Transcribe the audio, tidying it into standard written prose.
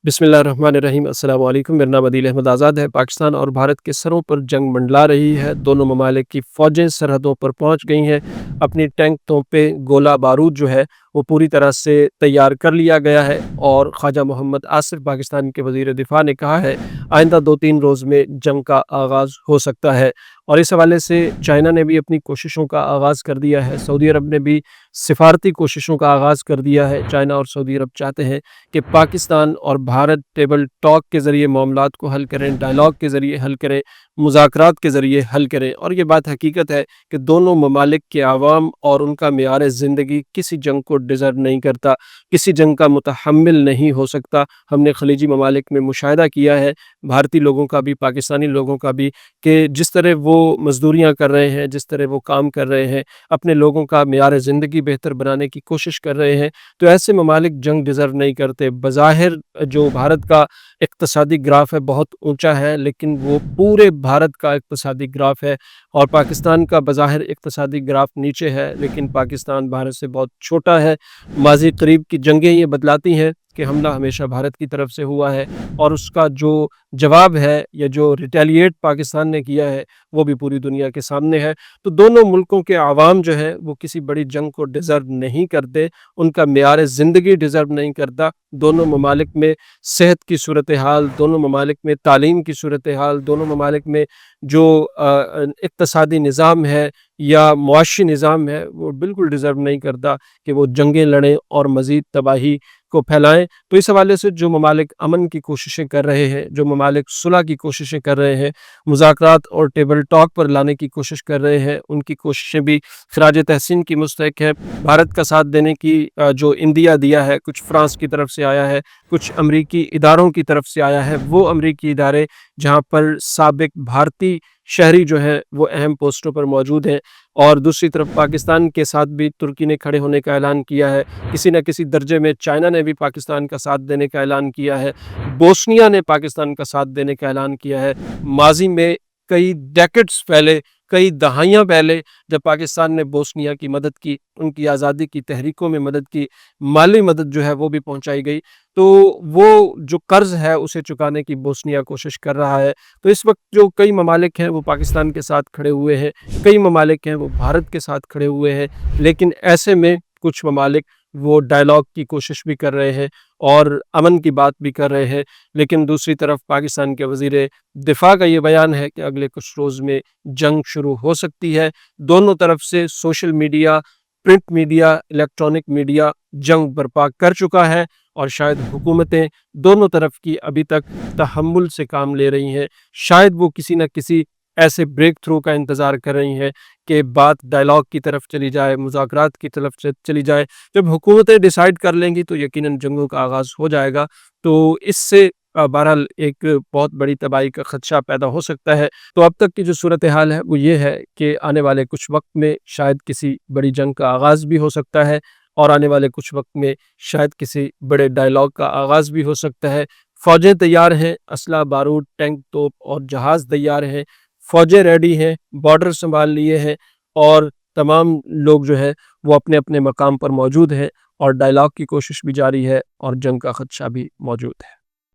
बिस्मिल्लाहिर्रहमानिर्रहीम। अस्सलाम वालेकुम। मेरा नाम अदील अहमद आज़ाद है। पाकिस्तान और भारत के सरों पर जंग मंडला रही है। दोनों ममालिक की फ़ौजें सरहदों पर पहुँच गई हैं। अपनी टैंक तोपें गोला बारूद जो है वो पूरी तरह से तैयार कर लिया गया है। और ख्वाजा मोहम्मद आसिफ पाकिस्तान के वज़ीर दिफ़ा ने कहा है आइंदा 2-3 रोज़ में जंग का आगाज़ हो सकता है। और इस हवाले से चाइना ने भी अपनी कोशिशों का आगाज़ कर दिया है। सऊदी अरब ने भी सिफारती कोशिशों का आगाज़ कर दिया है। चाइना और सऊदी अरब चाहते हैं कि पाकिस्तान और भारत टेबल टॉक के ज़रिए मामलात को हल करें, डायलॉग के ज़रिए हल करें, मुज़ाकरात के ज़रिए हल करें। और ये बात हकीकत है कि दोनों ममालिक के आवाम और उनका मेयार ज़िंदगी किसी जंग को डिज़र्व नहीं करता, किसी जंग का मुतहम्मिल नहीं हो सकता। हमने खलीजी ममालिक में मुशाहिदा किया है, भारतीय लोगों का भी, पाकिस्तानी लोगों का भी, कि जिस तरह वो मज़दूरियाँ कर रहे हैं, जिस तरह वो काम कर रहे हैं, अपने लोगों का मेयार ज़िंदगी बेहतर बनाने की कोशिश कर रहे हैं, तो ऐसे ममालिक जंग डिज़र्व नहीं करते। बज़ाहिर जो भारत का इक़्तिसादी ग्राफ है बहुत ऊंचा है, लेकिन वो पूरे भारत का इक़्तिसादी ग्राफ है। और पाकिस्तान का बज़ाहिर इक़्तिसादी ग्राफ नीचे है, लेकिन पाकिस्तान भारत से बहुत छोटा है। माज़ी करीब की जंगें ये बतलाती हैं कि हमला हमेशा भारत की तरफ से हुआ है, और उसका जो जवाब है या जो रिटेलिएट पाकिस्तान ने किया है वो भी पूरी दुनिया के सामने है। तो दोनों मुल्कों के आवाम जो है वो किसी बड़ी जंग को डिज़र्व नहीं करते, उनका मेयार ज़िंदगी डिज़र्व नहीं करता। दोनों ममालिक में सेहत की सूरत हाल, दोनों ममालिक में तालीम की सूरत हाल, दोनों ममालिक में जो इक़्तिसादी निज़ाम है या मुआशी निज़ाम है वो बिल्कुल डिज़र्व नहीं करता कि वो जंगें लड़ें और मज़ीद तबाही को फैलाएं। तो इस हवाले से जो ममालिक अमन की कोशिशें कर रहे हैं, जो ममालिक सुलह की कोशिशें कर रहे हैं, मुज़ाकरात और टेबल टॉक पर लाने की कोशिश कर रहे हैं, उनकी कोशिशें भी खराज तहसीन की मुस्तहक है। भारत का साथ देने की जो इंदिया दिया है, कुछ फ्रांस की तरफ से आया है, कुछ अमरीकी इदारों की तरफ से आया है, वो अमरीकी इदारे जहाँ पर साबिक भारतीय शहरी जो हैं वो अहम पोस्टों पर मौजूद हैं। और दूसरी तरफ पाकिस्तान के साथ भी तुर्की ने खड़े होने का ऐलान किया है। किसी न किसी दर्जे में चाइना ने भी पाकिस्तान का साथ देने का ऐलान किया है। बोस्निया ने पाकिस्तान का साथ देने का ऐलान किया है। माजी में कई डेकेड्स पहले, कई दहाइयाँ पहले जब पाकिस्तान ने बोस्निया की मदद की, उनकी आज़ादी की तहरीकों में मदद की, माली मदद जो है वो भी पहुंचाई गई। तो वो जो कर्ज़ है उसे चुकाने की बोस्निया कोशिश कर रहा है। तो इस वक्त जो कई ममालिक हैं वो पाकिस्तान के साथ खड़े हुए हैं, कई ममालिक हैं वो भारत के साथ खड़े हुए हैं। लेकिन ऐसे में कुछ ममालिक वो डायलॉग की कोशिश भी कर रहे हैं और अमन की बात भी कर रहे हैं। लेकिन दूसरी तरफ पाकिस्तान के वज़ीर दिफ़ा का ये बयान है कि अगले कुछ रोज़ में जंग शुरू हो सकती है। दोनों तरफ से social media, print media, electronic media जंग बर्पा कर चुका है, और शायद हुकूमतें दोनों तरफ की अभी तक तहम्मुल से काम ले रही हैं। शायद वो किसी न किसी ऐसे ब्रेक थ्रू का इंतज़ार कर रही हैं कि बात डायलॉग की तरफ चली जाए, मुज़ाकरात की तरफ चली जाए। जब हुकूमतें डिसाइड कर लेंगी तो यकीनन जंगों का आगाज़ हो जाएगा। तो इससे बहरहाल एक बहुत बड़ी तबाही का ख़दशा पैदा हो सकता है। तो अब तक की जो सूरत हाल है वो ये है कि आने वाले कुछ वक्त में शायद किसी बड़ी जंग का आगाज़ भी हो सकता है, और आने वाले कुछ वक्त में शायद किसी बड़े डायलॉग का आगाज़ भी हो सकता है। फ़ौजें तैयार हैं, असला बारूद, टैंक, तोप और जहाज़ तैयार हैं, फ़ौजें रेडी हैं, बॉर्डर संभाल लिए हैं, और तमाम लोग जो है वो अपने अपने मकाम पर मौजूद हैं, और डायलॉग की कोशिश भी जारी है, और जंग का ख़दशा भी मौजूद है।